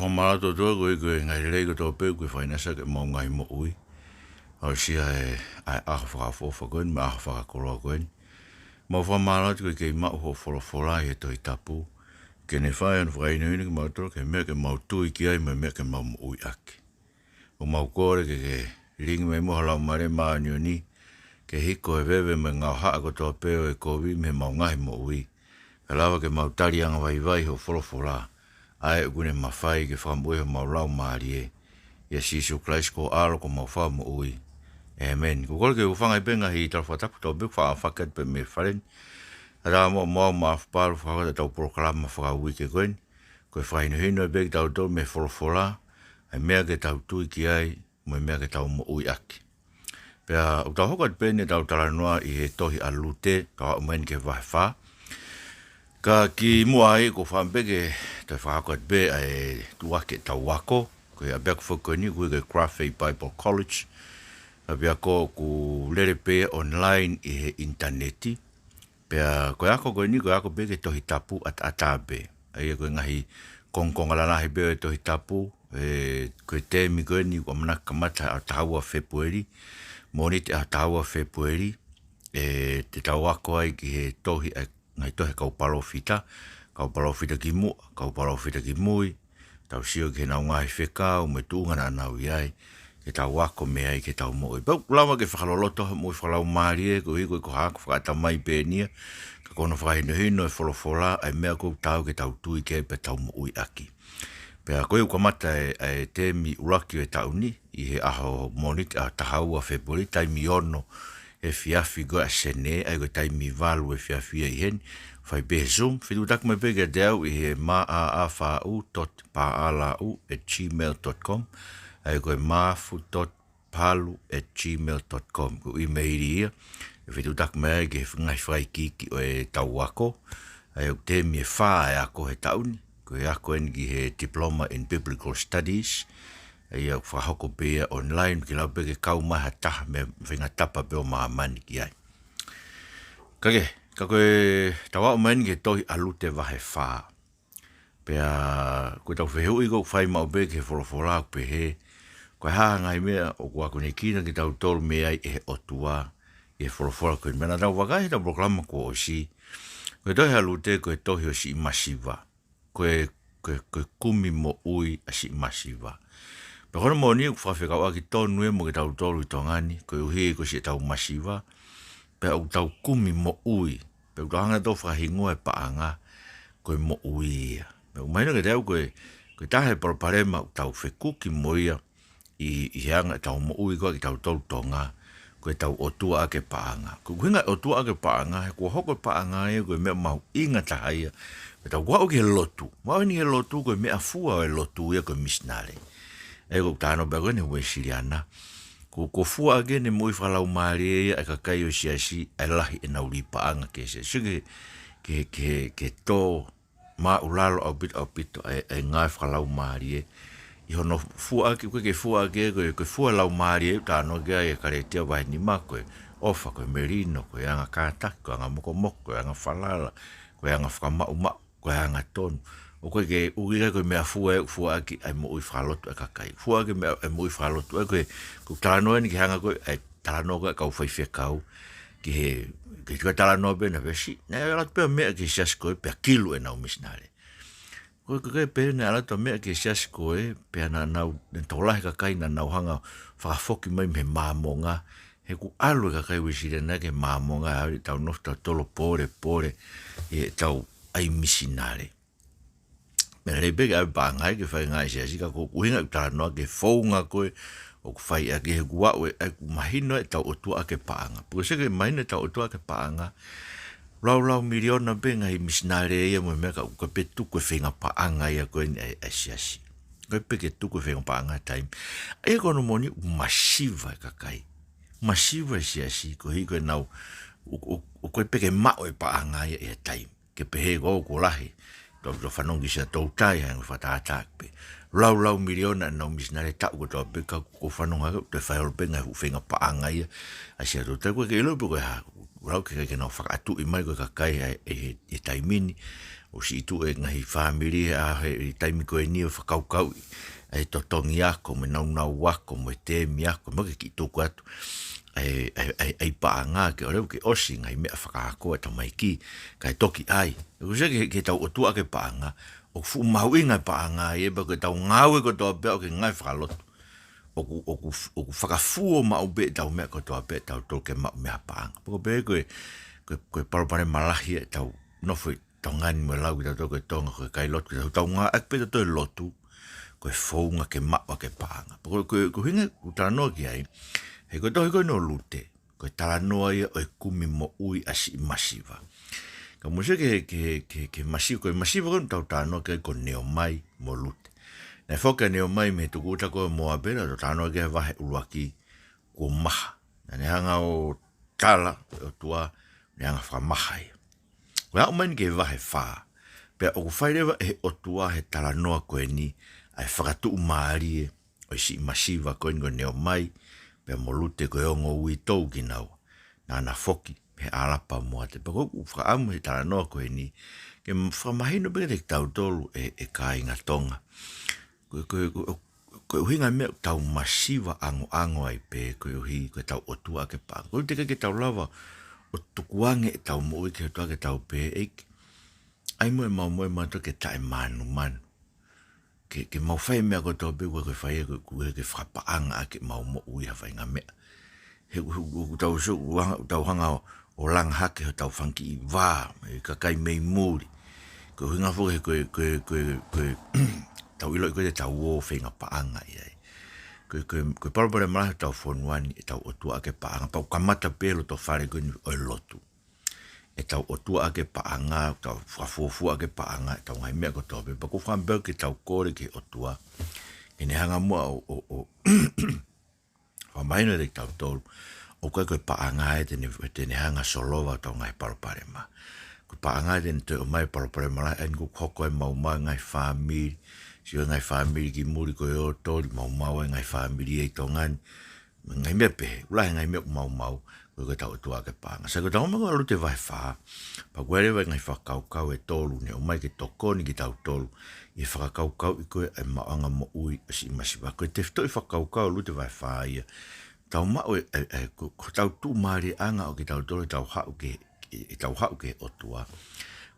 whamarato toa koe ngai rei ko tō peu koe whainasa ke mau ngai mo ui. O sia ai aha whakawhofa koen, me aha whakakoroa koen. Mau whamarato koe kei mau ho wholawhola e toi tapu. Ke ne whai anu whainuinu ke mau toro ke mea ke mau tui ki ai me mea ke mau mo ui ake. O mau kore ke ringi me moha lau mare maa ni ke hiko e wewe me ngau haa ko tō peu e kovi me mau ngai mo ui. Ka lawa ke mau tari anga vai ho wholawhola. Ai gune mawhai ke whamue mau lau maari e. Ia Sisu Christ ko alo ko mau wha mo ui. Amen. Ko kore ke uwhangai benga hi tau whatapu tau bik wha awhakat pe me wharen. Ara mo mau maafparu whakata tau proklama whakau ke koen. Koe whainu hino e bek tau tau me wholawhola. Ai mea ke tau tui ki ai. Mo mea ke tau mo ui aki. Pea utau hokat pene tau taranoa i he tohi a Lute. Ka umen ke whai Ka ki mua ai ko whampeke te whakakat be ai tuake tau wako. Ko ia bea whakoni koe ke Craft Bible College. A bea ko ku lere pe online i he interneti. Pea koe ako koe ni koe ako be ke tohi tapu at atabe. Ai koe ngahi kongkongalanahi be tohi tapu. Koe temi koe ni ko manaka mata a taua Februari. Moni te a taua Februari. Te tau wako ai ki he tohi ai ngai tohe kau palofita ki mua, kau palofita ki mui, tau sio ke nau ngai whekau, me tūngana nau iai, ke tau wako me ai ke tau moi. Pau lama ke whakaloloto mui whakalau maari e, ko hiko ko hako whakata mai pēnia, ka kono whakahino hino e wholofola, ai mea kou tau ke tau tui ke pe tau moi aki. Pea koe ukamata e temi uraki e tau ni, i he aho monit a tahaua Februari, taimi ono, e fiafi go a sene ai go taimi valu e fiafi e hen fai be zoom fidu tak me pege deu i he maafu.paalau@gmail.com ai go maafu.palu@gmail.com go email ia fidu tak me ge ngai fai ki o e tawako ai o temi e fa e ako he tauni go e ako en gi he diploma in biblical studies ia whahoko pia online ki lau peke kau maha taha me whinga tapa peo maa mani ki ai. Kage, ka koe tawa o mani ke tohi a Lute wahe whaa. Pea koe tau whehu i kou whai mau peke wholawhola pe he. Koe haa ngai mea o kua kone kina ki tau tolu me ai e otua i he wholawhola koe. Mena tau wakai tau proklama ko o si. Koe tohi a Lute koe tohi o si masiva. Koe kumi mo ui a si masiva. Pe kono mo ni whawhekau aki tonu e mo ke tau tolu i tongani, ko uhi ko si tau masiva, pe au tau kumi mo ui, pe au hanga tau whahingoa e paanga, ko mo ui ia. Pe umaina ke tau koe tahe parparema tau whekuki mo ia, i hanga tau mo ui koe ki tau tolu tonga, koe tau otua ake paanga. Ko hinga otua ake paanga, he kua hoko paanga ia, koe mea mau inga tahaia, pe tau kua oki he lotu, mau ni he lotu, koe mea fua o he lotu ia koe misnare. Ego tano bago ne we siriana ko fua age ne moi falau mari e ka kai o siasi ai lahi e nau lipa anga ke se ke to ma ulalo au bit ai ngai falau mari e i hono fua age ke fua age ko fua lau mari e tano ge e kare te vai ni mako ofa ko merino ko anga kata ko anga moko anga falala ko anga fama uma ko anga ton o koe ke ugira koe mea fua aki ai mo ui whalotu e kakai. Fua aki mea mo ui whalotu e koe ku talanoa ni ki hanga koe ai talanoa koe kau whaiwhia kau ki he koe talanoa bena vesi. Nei alat pia mea ki sias koe pia kilu e nau misnare. Koe pia nei alat mea ki sias koe pia na nau tolahi kakai na nau hanga whakafoki mai me maamonga he ku alu e kakai wisire na ke maamonga hauri tau nofta tolo pore e tau ai misinare. Mena rei peke ai pāngai ke whai ngai sia sika ko uhinga i tānoa ke whaunga koe o ku whai a ke he kua ue ai ku mahino e tau otua ke paanga. Puka seke mahino e tau otua ke paanga lau miliona penga hi misnare ia mo mea ka uka pe tuku e whenga paanga ia koe ni ai sia si. Koe peke tuku e whenga paanga taim. Ai kono moni masiva e kakai. Masiva e sia si ko hi koe nau o koe peke mao e paanga ia e taim. Ke pehe ko lahi. Tau whanongi sa tau tai hanga whataatak pe. Lau miliona nau misnare tau ko tau peka ko whanonga te whaiol penga whenga paanga ia. Asia tau tai koe ke ilo pe koe ha. Rau ke nau whakatu i mai koe kakai e taimini. o si tu e ngahi family a he taimi koe ni o whakaukau ai totongi ako me nau wako mo te mi ako mo ke ki tuku atu ai paanga ke ore ke osi ngai me whakaako e tamai ki kai toki ai ko se ke tau o tua ke paanga o fu mau inga paanga e ba ke tau ngau ko to be o ke ngai whakalot o whakafuo ma o be tau me ko to be tau to ke ma me paanga ko be ko parapare malahi e tau no foi tau ngani mo lau ki tau koe tonga koe kai lotu ki tau ngā akpe tau lotu koe founga ke mawa ke paanga ko hinga utanoa ki ai he koe tohi koe no lute koe talanoa ia o e kumi mo ui asi masiva ka muse ke masiva koe masiva koe tau tanoa ke ko neo mai mo lute na foka neo mai me tuku uta koe moa bera tau tanoa ke vahe uruaki ko maha na ne hanga o tala o tua ne hanga whamaha ia Wa o mani ke vahe wha. Pea o whairewa e o tua he tala noa koe ni ai whakatu umaari e o isi masiva koe ngo neo mai pea mo lute koe ongo ui tau ki nau. Nā foki he alapa mua te. Pea koe whakaamu he tala noa koe ni ke whamahino peke te tau tolu e ka inga tonga. Koe uhinga mea tau masiva ango ai pe koe uhi koe tau o tua ke pang. Koe teka ke tau lava o tukuange e tau mo ke toa ke tau pe eik ai mo e mau to ke tae manu ke mau fai mea ko tau pe koe fai ke whapaanga ke mau mo ui hawhai ngā mea he tau so tau hanga o lang hake ho tau whanki i wā e kakai mei muri ko hinga fo koe tau ilo i koe te tau o whenga paanga i ai koe parapare marahe tau whonuani e tau otua ake paanga pau kamata pelo to whare koe ni oi lotu e tau otua ake paanga tau whafuafua ake paanga e tau ngai mea ko tope pa ko whambeo ke tau kore ke otua e ne hanga mua o whamaino e tau tolu o koe paanga e tene hanga solova tau ngai parapare ma ko paanga e tene te o mai parapare marahe e ngu koko e mau ngai whamiri si o ngai family ki muri ko o tori mau ngai family e tongan ngai mepe ula ngai me mau ko tau tua ke panga sa ko tau mo lu te vai fa pa kwere vai ngai fa kau e tolu ne o mai ke tokoni ki tau tolu e fa kau i ko e maanga mo ui si masiva ko te fto i fa kau lu te vai fa ia tau ma ko tau tu mari anga o ki tau tolu tau ha o ke o tua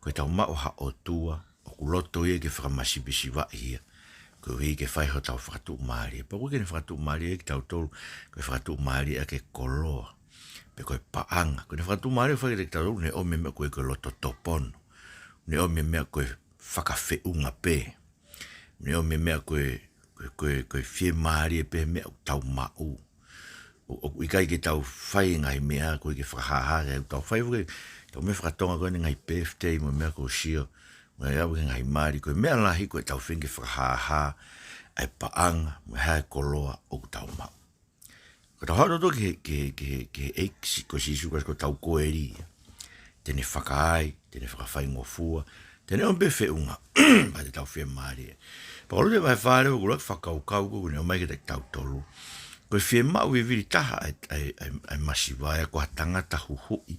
ko tau ma o ha o tua o loto e ke Fakamasivesiva'i ko e ke fai ho tau whakatu maari pa ko ke whakatu maari e ke tau tolu ko whakatu maari e ke koloa pe ko paanga ko whakatu maari whai ke tau ne o me ko e loto topono ne o me ko whakawheunga pe ne o me ko fie maari e pe me tau mau o ikai ke tau whai ngai mea ko ke whakahaha e tau whai tau me whakatonga ko ngai birthday mo me ko shio ngai au ngai mari ko me lahi ko tau finge whakahaha ai paanga mo hae koloa o tau mau ko tau haro to ke eiksi ko sisu ko tau Koeli tene whakaai tene whakawhai ngofua tene on befe unga pa te tau whia mari pa olu te vai whare o kulak whakaukau ko ne o mai ke te tau tolu ko whia mau e viri taha ai masivaia ko tangata huhui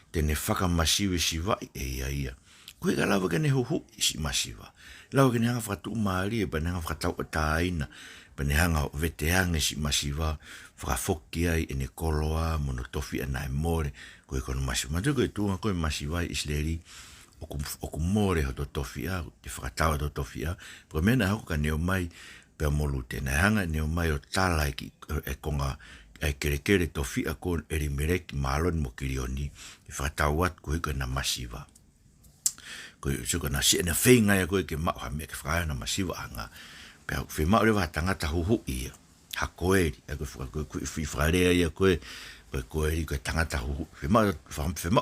tene Fakamasivesiva'i e ia koe ka lawa kene huhu isi masiva. Lawa kene hanga whakatu maari e pa hanga whakatau o tāina. Pa hanga veteanga isi masiva. Whakafoki ai e ne koloa mono tofi ana e more. Koe kono masiva. Matu koe tuanga koe masiva i isleri. Oku more ho to tofi a. Te whakatau to tofi a. Koe mena hako ka neo mai pea mo Lute. Na hanga neo mai o tala e konga ai kere tofi a kon eri mereki maaloni mo kirioni. E whakatau at koe koe na masiva. Ko so kana si na feinga ya ko ke ma ha me ke fra na masiva anga pe fe ma le va tanga ta hu i ha Koeli ko fi fra le ya ko Koeli ko tanga ta hu fe ma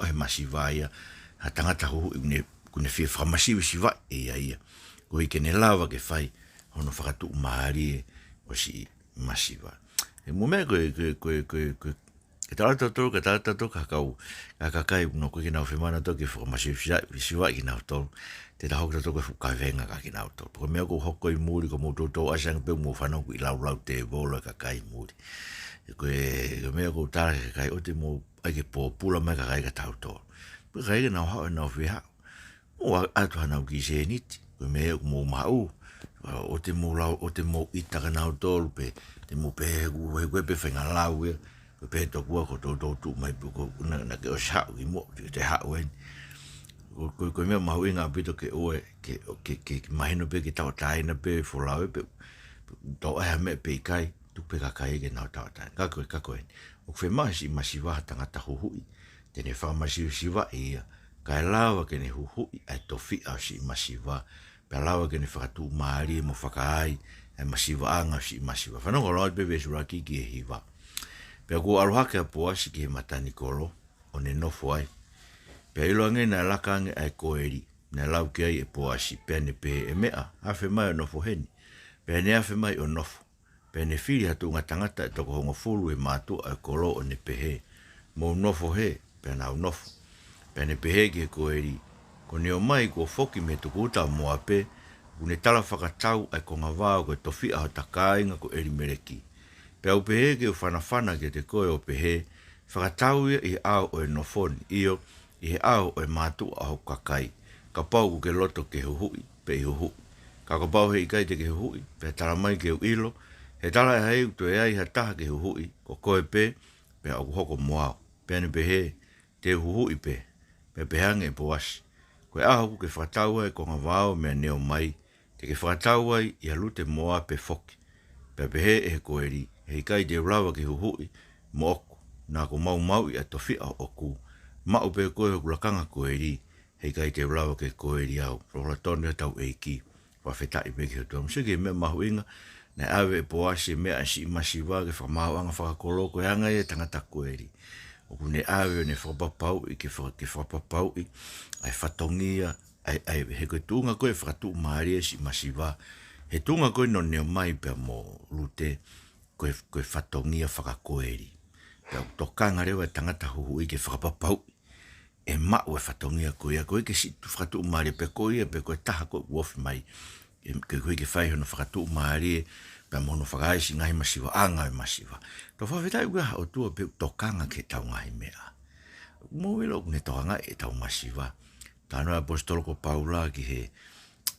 he masiva ya ha tanga ta hu ne ku ne fi Fakamasivesiva'i ia ko ke ne lava ke fai hono fa tu mari o si masiva e mo me ko ke tata kakau kakai no ko kina femana to ke Fakamasivesiva'i na to te ta hokta to ko ka venga ka kina to ko me ko hokko i muri ko mo to asang pe mo fana ku lau te bola kakai muri ko me ko ta kai o te mo ai ke popula me ka kai ka tau to pe kai na ha na fi ha O atu hanau ki se niti, koe me e mo mau. O te mo lau, o te mo itaka nau tolu pe, te mo pe he pe whenga lau e, koe pe to kua ko tō tu mai puko, na ke o shau i mo, te hau en. Koe mea mahu inga pito ke oe, ke mahino pe, ke tau taina pe, fulau e pe, tau aia me pe kai, tu pe kakai ke nau tau taina. Kako en. O kwe masi masiwa tangata huhui, tene whakamasiwesiva'i ia, kai lawa ke ne huhui, ai tofi au si masiwa, pe lawa ke ne whakatu maari mo whakaai, ai masiwaanga si masiwa. Whanongo loa pe vesuraki ki e hiwa. Pe ko aruhake a poasi ki he matani kolo, o ne nofo ai. Pe ilo ange na lakange ai Koeli, na lau ki ai e poasi, pe ne pe e mea, afe mai o nofo heni, pe ne afe mai o nofo. Pe ne whiri hatu ngā tangata e toko hongo fulu e mātua ai kolo o ne pehe. Mo nofo he, pe nau nofo. Pe ne pehe ki e Koeli, ko ne o mai ko foki me tuku uta moa pe, ku ne tala whakatau ai ko ngā wāo ko e tofi aho takainga ko eri mereki. Pe au pehe ki o whanawhana ki te koe o pehe, whakatau ia i au o e nofoni, iyo i he au o e mātua aho kakai. Ka pau ku ke loto ke huhui, pe i huhui. Ka pau he i kai te ke huhui, pe tala mai ke u ilo, he tala e hei uto e ai ha taha ke huhui, ko koe pe, pe au hoko moao. Pe ane pehe, te huhui pe, pe pehange e poasi. Koe aho ku ke whakataua e ko ngā wāo mea neo mai, te ke whakataua i a Lute moa pe foki. Pe pehe e he Koeli, he kai te urawa ke huhui, mo oku, nā ko mau i a tofi au oku. Mau pe koe ho kulakanga Koeli, he kai te urawa ke Koeli au, rola tonu tau eiki, whawhetai pe ki hotua. Msike mea mahu inga, na awe e poasi mea si masiwa ke whakamauanga whakakoloko e anga e tangata Koeli. O kune awe ne whakapapau i ke whakapapau i ai whatongia, ai he koe tunga koe whakatu maari e si masiwa. He tunga koe no neo mai pia mo Lute koe whatongia whakakoeli. Pia tokanga rewa e tangata huhu i ke whakapapau e mau e whatongia koe a koe ke si whakatu maari pe koe pe koe taha koe wofi mai. Koe ke whaihono whakatu maari e pia mono whakaisi ngai masiwa, a ngai masiwa. Tō whawhetai ua o tua pe tokanga ke tau ngai mea. Mo wilo kune tokanga e tau masiwa. Tāno apostoloko Paula ki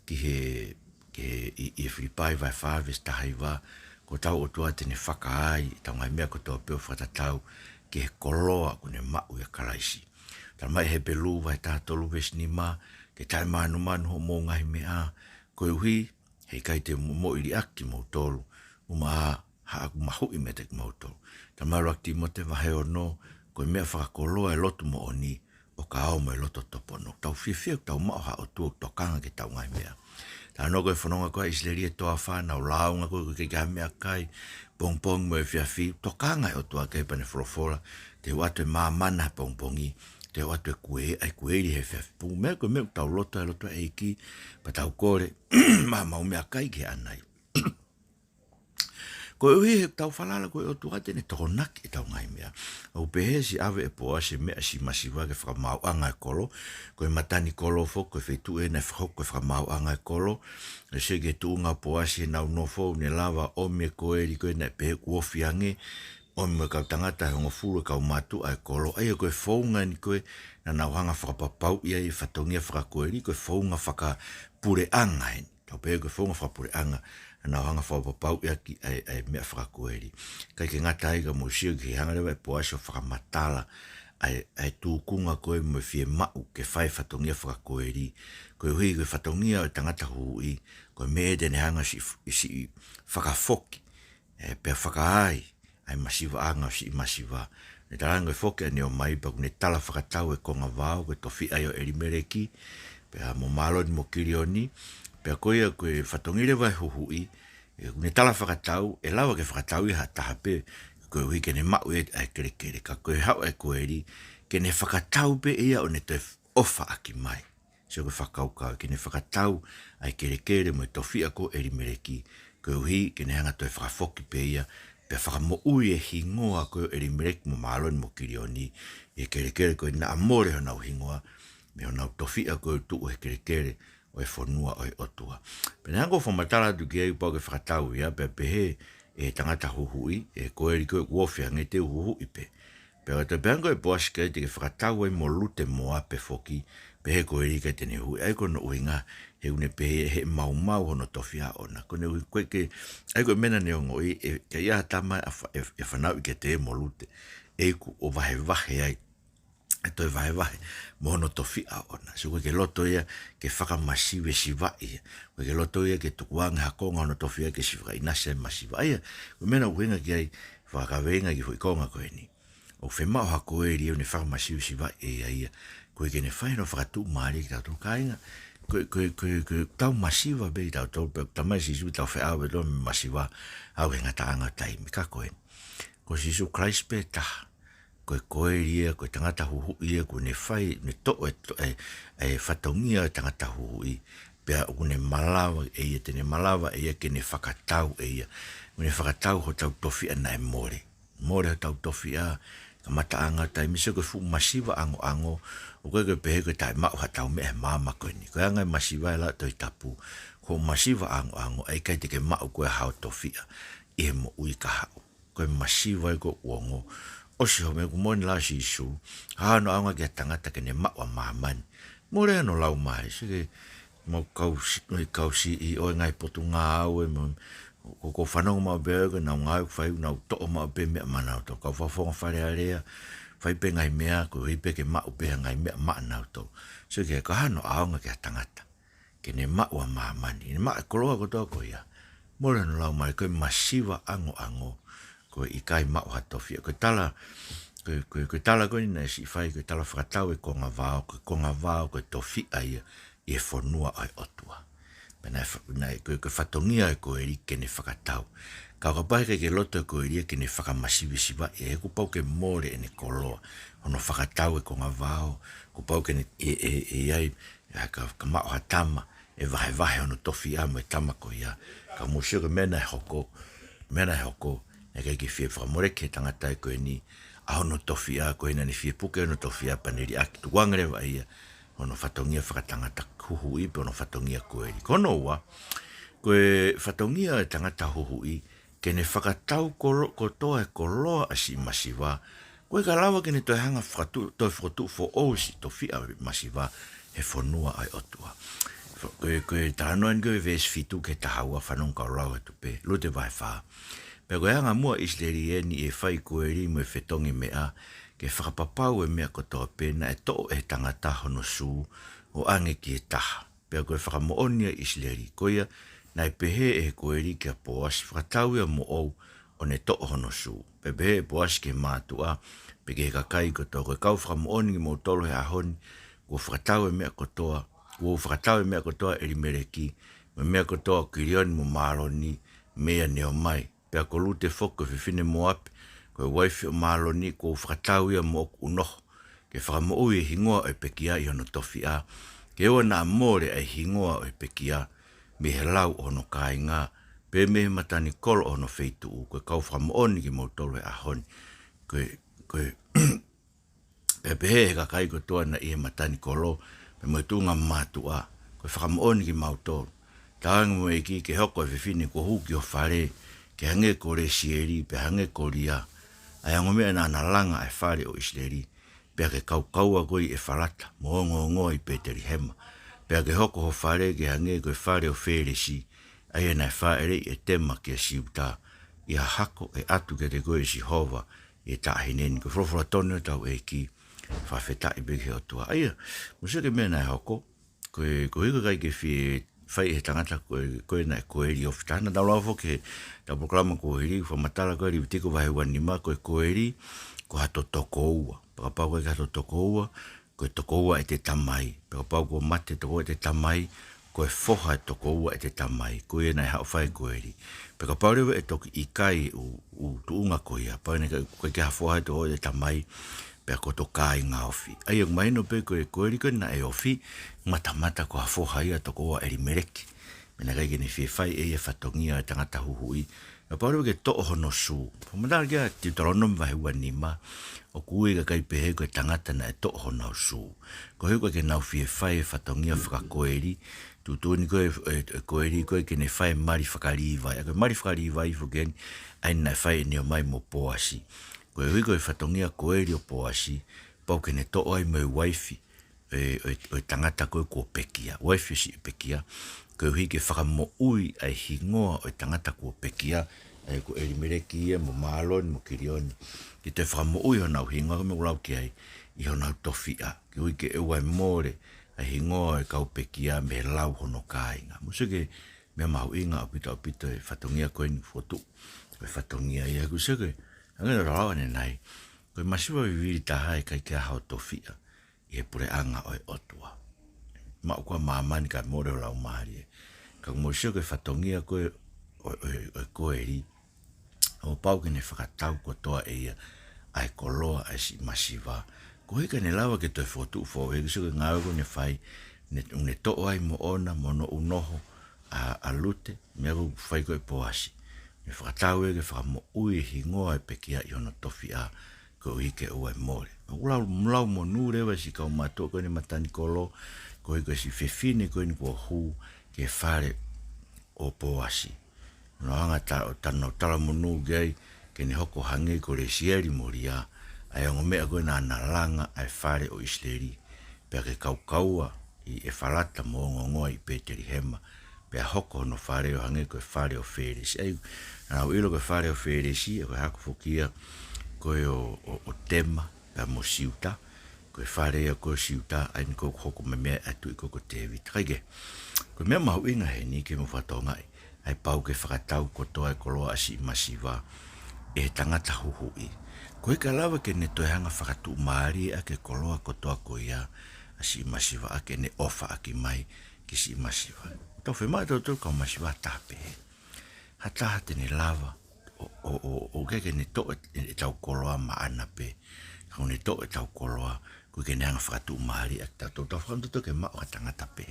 he Filipai vai whaves tahaiwa, ko tau o tua tene whakaai, tau ngai mea ko tō peo whatatau ki he koloa kune mau e karaisi. Tāna mai he pelu vai tātolu vesnima, ke tai manu ho mō ngai mea, koe uhi, hei kai te mo iri aki mo tolu, uma haaku mahui me te mo tolu. Tāna mai rakti mo te wahe o no, koe mea whakakoloa e lotu mo oni, o ka au mo e loto topono. Tau whiwhia tau mao ha o tua tokanga ke tau ngai mea. Tāna koe whanonga koe isleri e toa whana, o launga koe ke kai mea kai, pongpong mo e whiawhi, tokanga e o tua kei pane whorofora, te watu e mamana pongpongi, te watu e Koeli he whiawhi. Pungu mea koe mea tau loto e eiki, pa tau kore, mau mea kai ke anai. Koe uhi he tau whalala koe o tua tene toko naki e tau ngai mea. Au pehe si awe e poa se mea si masiwa ke whakamau anga e kolo. Koe matani kolo fo, koe whetu e na whakok koe whakamau anga e kolo. E se ke tuunga poa se nau nofo ne lava o me Koeli koe na pehe kuofi ange. O me kau tangata hongo fulu kau matu ai kolo. Ai koe whaunga ni koe na nau hanga whakapapau ia i whatongia whakakoeli. Koe whaunga whakapure anga heni. Kau pehe koe whaunga whakapure anga. Na hanga whapapau ia ki ai mea whakakoeli. Kai ke ngata aiga mo sio ki hanga rewa e poasio whakamatala ai tūkunga koe mo fie mau ke whai whatongia whakakoeli. Koe hui koe whatongia o tangata hui, koe mea tene hanga si whakafoki, pia whakaai, ai masiwa anga si masiwa. Ne taranga e whoki ane o maipa, kune tala whakatau e konga wāo, koe tofi ai o erimereki, pia mo maloni mo kirioni, pia koe koe whatongire vai huhui, kune tala whakatau, e lawa ke whakatau i hatahape, koe hui kene mau e ai kere, ka koe hau e Koeli, kene whakatau pe ia o ne te ofa aki mai. Se koe whakaukau, kene whakatau ai kere mo e tofia ko erimereki, koe hui kene hanga toi whakafoki pe ia, pe whakamo ui e hingoa koe erimereki mo maloni mo kirioni, e kere koe na amore ho nau hingoa, me ho nau tofia koe tuu he kere, o e whanua o e otua. Pene hango whamatala tu ki ei pau ke whakatau ia, pe pehe e tangata huhui, e Koeli koe uofia nge te huhui pe. Pe o te pehango e poasi kei te ke whakatau e mo Lute moa pe foki, Pehe Koeli ka tene hui. Ai kono uinga he une pehe he mau hono tofia ona. Kone ui koe ke, ai koe mena ne ongo i, ka ia tama e whanau i ke te mo Lute. E ku o vahe ai. E toi vahe mohono tofia ona. So koe ke loto ia ke Fakamasivesiva'i. Koe ke loto ia ke tukuanga hakonga ono tofia ke siva'i nase masiva'i. Koe mena uinga ki ai whakawenga ki huikonga koe ni. O whemao ha Koeli au ne Fakamasivesiva'i e ia. Koe ke ne whaino whakatu maari ki tau kainga. Koe tau masiva bei tau tamai sisu tau wheawe lo masiva au he ngataanga taimi ka koe. Ko sisu Christ pe taha. Koe Koeli ia, koe tangata huhu ia, koe ne whai, ne to e whatongia tangata huhu i. Pea ne malawa e ia, tene malawa e ia ke ne whakatau e ia. Ne whakatau ho tau tofi ana e more. More ho tau tofi a, ka mataanga taimi, so koe fu masiva ango, o koe pehe koe tae mau hatau me e mama koe ni. Koe anga masiva e la toi tapu, ko masiva ango, e kai te ke mau koe hao tofi a, i he mo ui ka hao. Koe masiva e koe uongo, o si ho me kumoni la si isu, hano aunga ki a tangata ke ne maua maamani. More ano lau mai, sige, mo kausi i oe ngai potu ngā au e mo, ko whanau mau bega, nau ngai whai, nau to'o mau be mea manau tau, kau whafonga whare area, whai pe ngai mea, ko hipe ke mau be ngai mea manau tau. Sige, ka hano aunga ki a tangata, ke ne maua maamani, ne maa koloa kotoa ko ia. More ano lau mai, koe masiva ango, ko i kai mau hatofia. Ko tala koe ni si whai, koe tala whakatau e konga vāo, koe tofia ia, i e whanua ai otua. Pena koe whatongia e Koeli ke ne whakatau. Kau ka pahe ke loto e Koeli ke ne Fakamasivesiva'i, e ku pau ke more e ne koloa. Ono whakatau e konga vāo, ku pau ke ne ai, ka mau hatama, e vahe ono tofia mo e tama ko ia. Ka musio ke mena e hoko, e kai ke fie whakamore ke tangata e koe ni, a hono tofia koe na ni fie puke ono tofia paneri aki tuwangere wa ia, ono whatongia whakatangata huhu i, pe ono whatongia Koeli. Kono ua, koe whatongia e tangata huhu i, ke ne whakatau kotoa e koloa a si masiva, koe ka lawa ke ne toi hanga toi whakatu fo o si tofia masiva, he whanua ai otua. Koe tānoan koe ves fitu ke tahaua whanong ka rawa tupe, Lute vai whaa. Pea koe hanga mua isleri e ni e whai Koeli mo e whetongi mea, ke whakapapau e mea kotoa pena e to'o e tangata hono sū o ange ki e taha. Pea koe whakamoonia isleri koia, nai pehe e Koeli ki a poas, whakatau ia mo ou o ne to'o hono sū. Pea pehe e poas ke mātua, pe ke kakai kotoa, koe kau whakamooni mo tolo he ahoni, ko whakatau e mea kotoa e rimereki, me mea kotoa kirioni mo maroni, mea neo mai. Pea ko Lute foko whiwhine mo api, koe waifi o maloni ko whakatau ia mo oku unoho, ke whakamoo i hingoa o pekia i hono tofi a, ke oa na amore ai hingoa o pekia, me he lau o hono kāinga, pe me he matani kolo o hono feitu u, koe kau whakamooni ki mo tolo e ahoni, koe pehe he kakai kotoa na i he matani kolo, pe mo tunga mātua, koe whakamooni ki mautoro, tāanga mo e ki ke hoko e whiwhine ko huki o whare, ke hange ko re sieri, pe hange ko ria, ai ango mea na analanga e whare o isleri, pea ke kaua koi e wharata, mo i Peteri Hema, pea ke hoko ho whare, ke hange ko e whare o wheresi, ai e nai whaere e tema ke siuta, i a hako e atu ke te koe si hova, i e tahineni, ko frofora tonu tau e ki, whawheta i beke o tua. Aia, musa ke mea nai hoko, koe hiko kai ke whi whai he tangata koe na e Koeli o whitana. Tau lau ke tau proklama Koeli, whamatala koe ri vitiko wahe wanima koe Koeli, ko hato toko ua. Pakapau koe hato toko ua, koe toko ua e te tamai. Pakapau koe mate toko e te tamai, koe foha e toko ua e te tamai. Koe e nai hao whai Koeli. Pakapau rewa e toki i kai u tuunga koe ia. Pau ne koe ke hafoha e toko e te tamai, pea koto kai ngā ofi. Ai ang maino pe koe Koeli koe na e ofi, mata ko hafoha ia toko ua eri mereki. Mena kai kene whiwhai e whatongia e tangata huhui. Ka pauru ke to'o hono sū. Pamatara kia ti talonom wahe ua nima, o kui ka kai pehe koe tangata na e to'o hono sū. Ko heu koe ke nau whiwhai e whatongia whaka Koeli, tutuni koe Koeli koe kene whai mari whakariwai. Koe mari whakariwai fukeni, aina whai e neo mai mo poasi. Koe hui koe whatongia Koeli o poasi, pau kene to'o ai mo waifi, o tangata koe kua pekia, waifisi pekia, koe hiki whakamo ui ai hingoa o tangata kua pekia, ai ko elimereki ia mo malon mo kirioni, ki te whakamo ui honau hingoa me ulau ki ai, i honau tofia, ki ui ke ewa more, ai hingoa e kau pekia me lau hono kāinga. Musike, mea mahu inga o pito e whatongia koe ni fotu, koe whatongia ia kusike, angena rau ane nai, koe masiwa viviri tahai kai kia hao tofia, i e pure anga o e otua. Mau kua maamani ka more o lau mahari e. Ka kumosio koe whatongia koe o Koeli, o pau ke ne whakatau ko toa e ia, ai koloa ai si masiva. Ko hika ne lawa ke toi fotu fo, e kiso ke ngāwe ko ne whai, ne toa ai mo ona, mo no unoho, a Lute, mea ku whai koe poasi. Ne whakatau e ke whakamo ui hingoa e pekia i ono tofi a, ko hike ua e more. Ulau mo nu rewa si kau matua koe ne matani kolo, ko hika si fefine koe ni kua hu, ke whare o poasi. No anga tano tala monu gai, ke ne hoko hange ko re sieri moria, ai ongo mea koe na analanga ai whare o isleri, pea ke kaukaua i e whalata mo ngongoa i Peteri Hema, pea hoko no whare o hange koe whare o wheresi. Ai, nau ilo koe whare o wheresi, e koe haku fokia koe o tema, pea mo siuta, koe whare a koe siuta, ai ni koe hoko me mea atu i koko tevita. Kaike, koe mea mahu inga he ni ke mo whatongai, ai pau ke whakatau ko toa e koloa asi masiva, e tangata huhui. Koe ka lawa ke ne toi hanga whakatu maari a ke koloa ko toa ko ia asi masiva a ke ne ofa a ki mai ki si masiva. Tau whemai tau tau kau masiva tape. Hata hate ne lava o ke ne to e tau koloa maana pe. Kau ne to e tau koloa koe ke ne hanga whakatu maari a tau whakantoto ke mao ka tangata pe.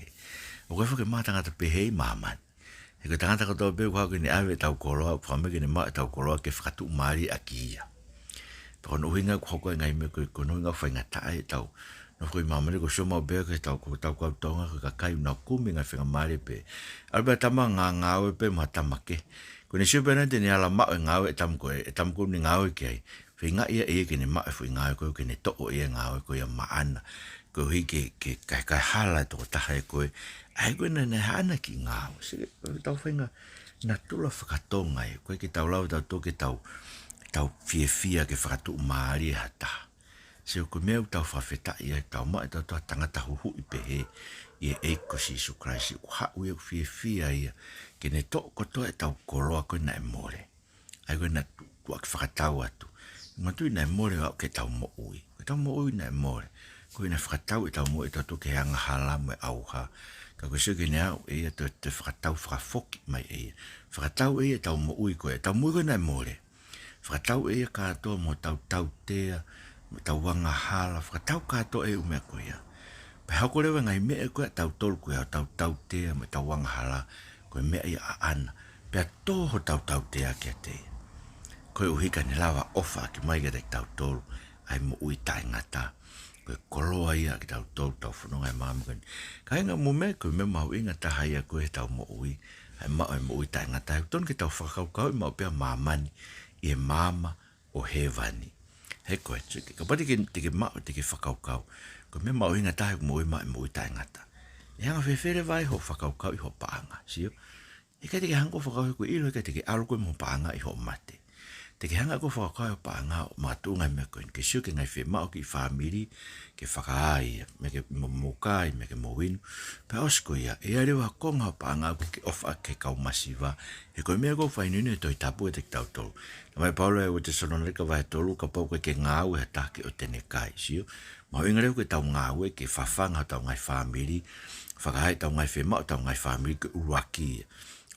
O koe whake maa tangata pe hei maaman. He koe tangata katoa pe kua ke ne awe tau koloa, whame ke ne maa tau koloa ke whakatu maari a ki ia. Kono uhinga ko hoko ngai me ko kono nga fainga tai tau no ko mamare ko soma be ko tau ko tonga ko kai na kumi nga fenga mare pe alba tama nga we pe mata make ko ne sho bena de ala ma nga we tam ko ni nga we ke finga ia e ke ne ma fu nga ko ke ne to o ia nga we ko ia maana ko hi ke kai hala to ta hai ko ai ko na hana ki nga se tau fainga na tula whakatonga ko ke tau lau tau to ke tau fia ke whakatu maari hata. Se o ko meu tau whawheta ia tau mai tau tangata huhu i pehe i e eiko si Isu Kraisi. O hau e fia ia ke ne to koto e tau koloa koe na e more. Ai koe na tua ke whakatau atu. Matui na e more au ke tau mo ui. Ke tau mo ui na e more. Koe na whakatau e tau mo e tau ke hanga hala mo e auha. Ka koe se ke ne au e ia te whakatau whakafoki mai e ia. Whakatau e ia tau mo ui koe. Tau mo ui koe na e more. Whakatau e katoa mo tau tea, mo tau wanga hala, whakatau katoa e umea koe ia. Pai hako rewa ngai mea koe tau tolu koe tau tea, mo tau wanga hala, koe mea ia a ana. Pea toho tau tea kia te. Koe uhika ni lawa ofa ki mai kia tau tolu, ai mo ui tai ngata. Koe koloa ia ki tau tolu, tau whanonga e mama koe. Ka inga mo mea koe mea mahu inga taha ia koe tau mo ui, ai mao e mo ui tai ngata. Ton ki tau whakaukau i mao pia mamani, e mama o hevani. He koe, ka pati ke mao te ke whakaukau. Ko me mao inga tahe mo i tai ngata. E hanga whewhere vai ho whakaukau i ho paanga, sio? E kai te ke hanga whakaukau ko ilo, e kai te ke alo koe mo paanga i ho mate. Te ke hanga ko whakaukau i paanga o mātunga me koe, ke sio ke ngai whe mao ki whamiri, ke whakaai, me ke mokai, me ke mowinu. Pe osko ia, e arewa konga o paanga ke ofa ke kau masiva, e koe mea ko whainune toi tapu e te tau tolu. Mai Paulo e o te sononareka vai tolu ka pau koe ke ngāu e take o tene kai, sio? Mau ingareu koe tau ngāu e ke whawhanga tau ngai whamiri, whakahai tau ngai whemau tau ngai whamiri ke uruaki.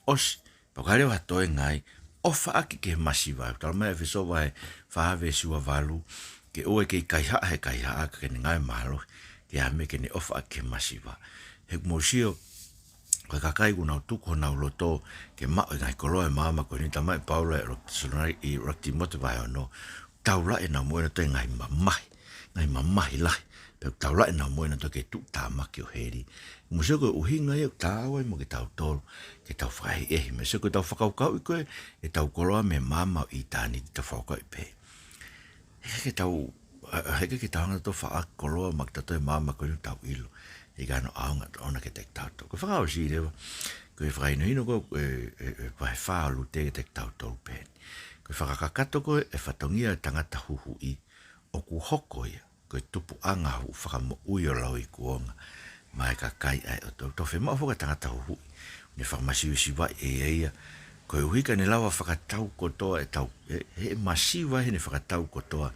Os, pakarewa hatoe ngai, ofa aki ke masiva. Tau mea whiso vai whahawe sua valu, ke oe ke kaiha he kaiha aka ke ngai mahalo, ke hame ke ne ofa aki ke masiva. He kumosio, koe kakai kuna utuko na uloto ke mao ngai koloa e mama ko ni tamai Paulo e sonai i rakti mote vai ono tau la e na moena to ngai mamahi lai pe tau la e na moena to ke tu tamaki o heri mo se ko uhinga e tau e mo ke tau tol ke tau fai e me se ko tau whakaukau i koe e tau koloa me mama i tani te whakau i pe ke tau heke ki taonga to wha koloa mak tato e mama koe tau ilo. E gano aonga ona ke tek tauto. Ko whakao si rewa. Ko e whakaino hino ko pahe wha Lute ke tek tauto pēni. Ko e whakakakato ko e whatongia tangata huhu i. O ku hoko ia. Ko e tupu anga hu whakamo ui o lau i kuonga. Mai ka kai ai o to whema hoka tangata huhu i. Ne Fakamasivesiva'i e ia. Ko e uika ne lawa whakatau kotoa e tau. He masiva he ne whakatau kotoa.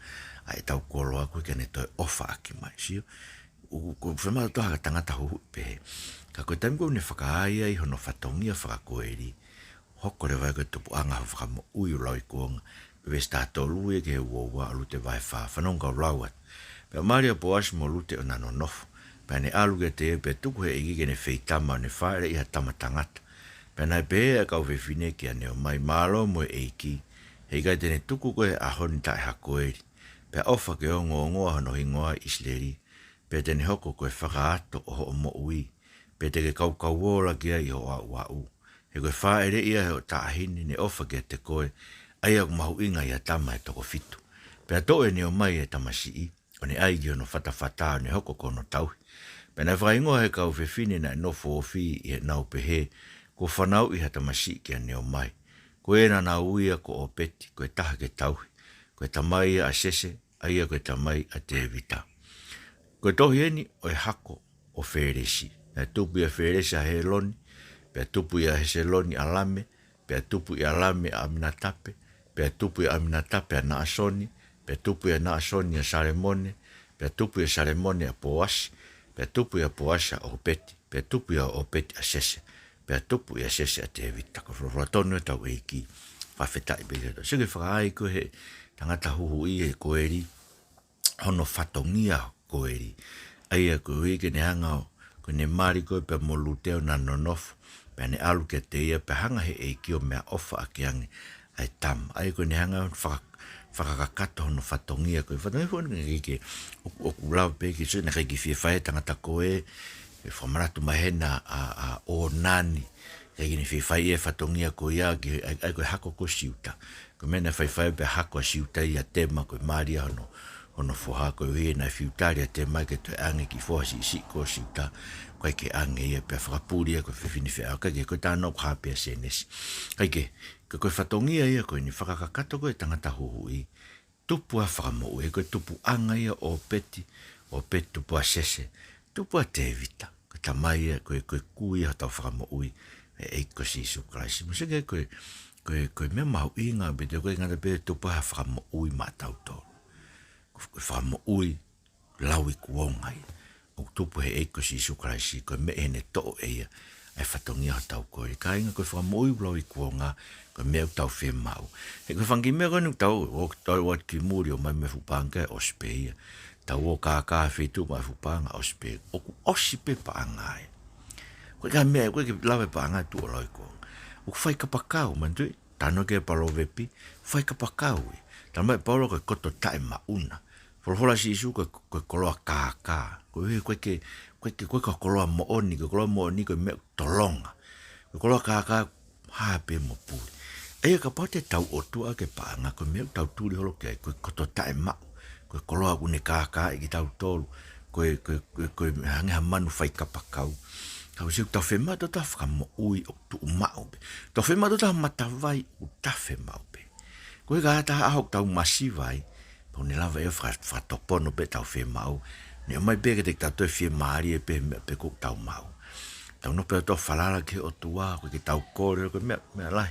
Ai tau koloa koe ka ne toi ofa aki mai. Sio? Ko whema toha ka tangata huhu i pehe. Ka koe taimi koe ne whakaaia i hono whatongia Koeli. Hoko le vai koe tupu anga hu whakamo ui o lau i kuonga. Pewe stato lui e ke he uaua Lute vai wha. Whanonga o lauat. Pea maria po asi mo Lute o nano nofo. Pea ne alu ke te e pe tuku he igi ke ne wheitama o ne whaere iha tama tangata. Pea nai pe e kau whewhine ki ane o mai malo mo e eiki. Hei kai tene tuku koe a honi tae Koeli. Pea ofa ke o ngoa hono hingoa isleri. Pea tene hoko koe whakaato o ho mo ui. Pea te ke kau wola kia i ho a u. He koe whaere ia he o taahini ne ofa ke te koe. Aia mahu inga ia tama e toko fitu. Pea to e ne o mai e tamasi i. O ne aigi ono whatawhata o ne hoko kono tauhi. Pena whaingoa he kau whewhine na nofo o whi i he nau pehe. Ko whanau i hata masi ki a neo mai. Ko e na uia ko o peti, ko e taha ke tauhi. Ko e tamai a sese, aia ko e tamai a te evita. Ko e tohi eni o e hako o wheresi. Pea tupu i a wheresi a he loni. Pea tupu i a hese loni a lame. Pea tupu i a lame a aminatape. Pea tupu i a aminatape a naasoni. Pea tupu i a naasoni a saremone. Pea tupu i a saremone a poasi. Pea tupu i a poasi a opeti. Pea tupu i a opeti a sese. Pea tupu i a sese a te evita. Ko whatonu e tau eiki. Whawhetai behe. Sige whakaai ko he tangata huhu i he Koeli. Hono whatongia Koeli. Aia ko huike ne hanga o. Ko ne mari ko pe mo Lute o nano nofo. Pea ne alu ke te ia pe hanga he eiki o mea ofa a kiangi. Ai tam. Aia ko ne hanga o whakakakato hono whatongia koe. Whatongia koe ni ke o kulau pe ki so na kai ki whiwhae tangata koe. E whamaratu mahena a o nani. Kai ki ni whiwhae e whatongia koe ia ki ai koe hako ko siuta. Ko mena whiwhae pe hako a siuta i a tema koe maria hono whoha koe hui na whiutari a tema ke toi ange ki whoha si ko siuta. Koe ke ange ia pe whakapuria koe whiwhini whia. Kai ke koe tāna o kape a senesi. Kai ke koe whatongia ia koe ni whakakakato koe tangata huhu i. Tupu a whakamo e koe tupu anga ia o peti tupu a sese. Tupu a te evita. Koe tamai ia koe kui a tau whakamo ui. E eiko si Isu Kraisi. Musike koe mea mahu inga bete koe ngata pe tupu a whakamo ui ma tau tōru. Koe whakamo ui lau i kuonga ia. O tupu he eiko si Isu Kraisi. Koe me ene to'o e ia. Ai whatongia o tau koe. Ka inga koe whakamo ui lau i kuonga. Koe mea tau whi mau. He koe whangi mea koe nuk tau. O tau wat ki muri o mai me fupanga o spe ia. Tau o kākā whitu mai fupanga o spe. O ku osi pe pa angai. Koe ka mea koe ke lawe pa angai tu o lau i kuonga. O ku whai kapakau mantui. Tano ke palo vepi. Whai kapakau i. Tano mai paulo koe koto tae mauna. Wholohola si Isu koe koloa kākā. Koe ka koloa mooni. Koe koloa mooni koe mea tolonga. Koe koloa kākā hape mo puli. Eia ka pau te tau otua ke paanga, koe mea tau tūri holo kia, koe koto tae mau, koe koloa kune kākā i ki tau tolu, koe hangeha manu whai kapakau. Kau siu tau whema to ta whakamo ui o tu mau pe. Tau whema to ta matawai o ta whema pe. Koe ka hata ahok tau masivai, po ne lava e whatopono pe tau whema au, ne o mai peke te tau toi whemaari e pe kuk tau mau. Tau no pe to whalala ke o tua, koe ki tau kore, koe mea lai.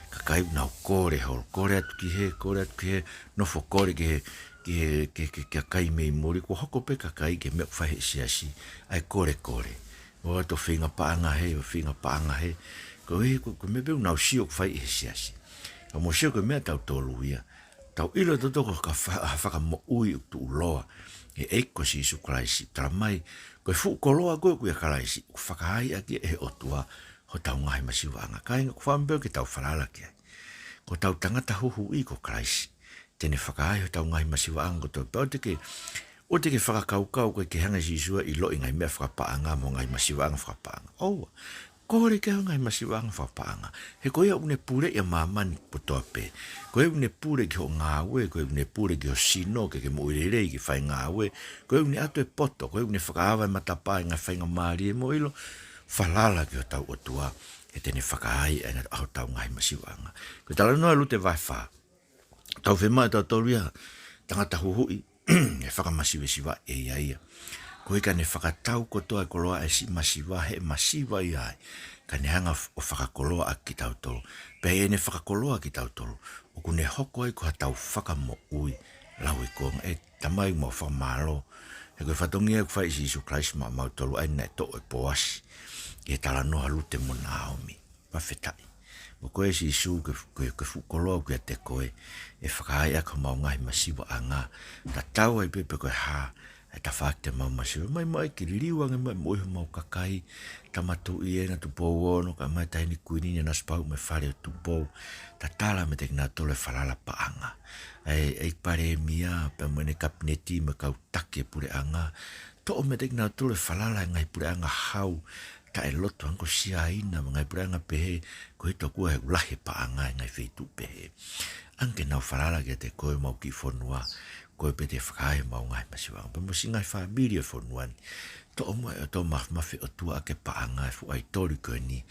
Kakai nau kore hol, kore atu ki he, nofo kore ki he kai mei mori, ko hoko pe kakai ke mea whahe siasi, ai kore. O to whinga paanga he, ko mea peu nau siok whai he siasi. Ka mo siok mea tau tolu ia, tau ilo to toko ka whaka mo ui tu uloa, e eiko si Isu Kraisi, tara mai, koe whukoloa koe kuia karaisi, ku whakahai aki e otua, ho tau ngahi masiwanga. Kainga ku whambeo ki tau whalala kia. Ko tau tangata huhu i ko Kraisi. Tene whakahai ho tau ngahi masiwanga ko tau. O te ke whakakaukau koe ke hanga si Isua i lo i ngai mea whakapaanga mo ngahi masiwanga whakapaanga. Oua, Kore ke ngai masiwanga whapaanga. He koe une pure ia mamani putoa pe. Koe une pure ki ho ngāwe, koe une pure ki ho sino, ke mo irerei ki whai ngāwe. Koe une ato e poto, koe une whakaawa e matapai ngai whainga maari e mo ilo. Whalala ki o tau o tua, e tene whakaai e ngat aho tau ngai masiwanga. Koe tala noa Lute vai wha. Tau whema e tau toria, tangata huhui, e Fakamasivesiva'i e ia. Koe ka ne whakatau kotoa e koloa e si masiwa he masiwa i ai. Ka ne hanga o whakakoloa a ki tau tolo. Pei e ne whakakoloa ki tau tolo. O ku ne hoko e ko hatau whakamo ui. Lau i konga e tamai mo whamaro. E koe whatongi e kwhai si Isu Christ ma mau tolo ai nei to e poasi. E tala noha Lute mo Naomi. Whawhetai. O koe si Isu ke whukoloa kia te koe. E whakaai a ka mau ngai masiwa a ngā. Ta tau ai pepe koe haa. E ta whakte mau masiwa. Mai ki ririwanga mai moiho mau kakai. Tamatu i e na tu pō ono. Ka mai taini kuinini na spau me whare o tu pō. Ta tala me te kina tole whalala paanga. E pare e mia. Pe mwene kapineti me kau take pure anga. To o me te kina tole whalala ngai pure anga hau. Ta e loto anko sia ina. Ngai pure anga pehe. Ko hito kua he ulahe paanga ngai wheitu pehe. Anke nau whalala kia te koe mau ki whonua. Koe pe te whakae mau ngai masiwanga. Pa mosi ngai whaabiri e whonuani. To o mua e o tō mawhi o tua ake paanga e fuai tori koe ni.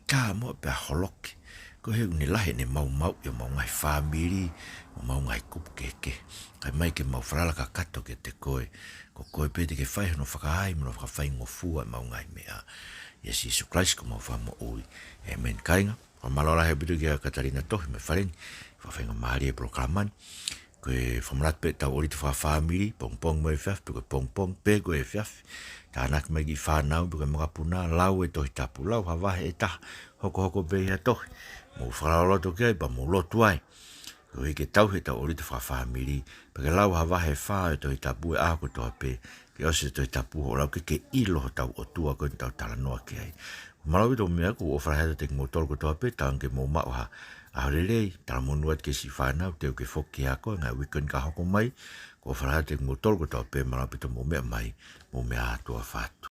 Tā mua pe a holoke. Ko he une lahe ne mau i o mau ngai whaabiri. O mau ngai kupu keke. Kai mai ke mau whalala ka kato ke te koe. Ko koe pe te ke whai hono whakaai mono whakawhai ngofua e mau ngai mea. Yes, Isu Christ ko mau whamo ui. Amen. Kainga. Ko malora he bitu kia Katarina tohi me whareni. Whawhenga maari e proklamani. Koe whamrat pe tau ori te whawhamiri, pong mai whiaf, pe koe pong pe koe whiaf. Tā nak mai ki whanau, pe koe makapuna, lau e tohi tapu, lau hawahe e taha, hoko pe hea tohi. Mō whalaoloto kia, pa mō lotu ai. Koe ke tau he tau ori te whawhamiri, pe ke lau hawahe wha e tohi tapu e ako toha pe, ke ose tohi tapu ho lau ke ilo ho tau o tua koe tau tala noa ki ai. Malawi tō mea ko o wharaheta te ngotoro ko toha pe, tāng ke mō mau ha. Aurelei, tala monuat ke si whanau, teo ke whoki ako, ngai weekend ka hoko mai, ko wharaheta te ngotoro ko toha pe, malawi tō mō mea mai, mō mea atua whātu.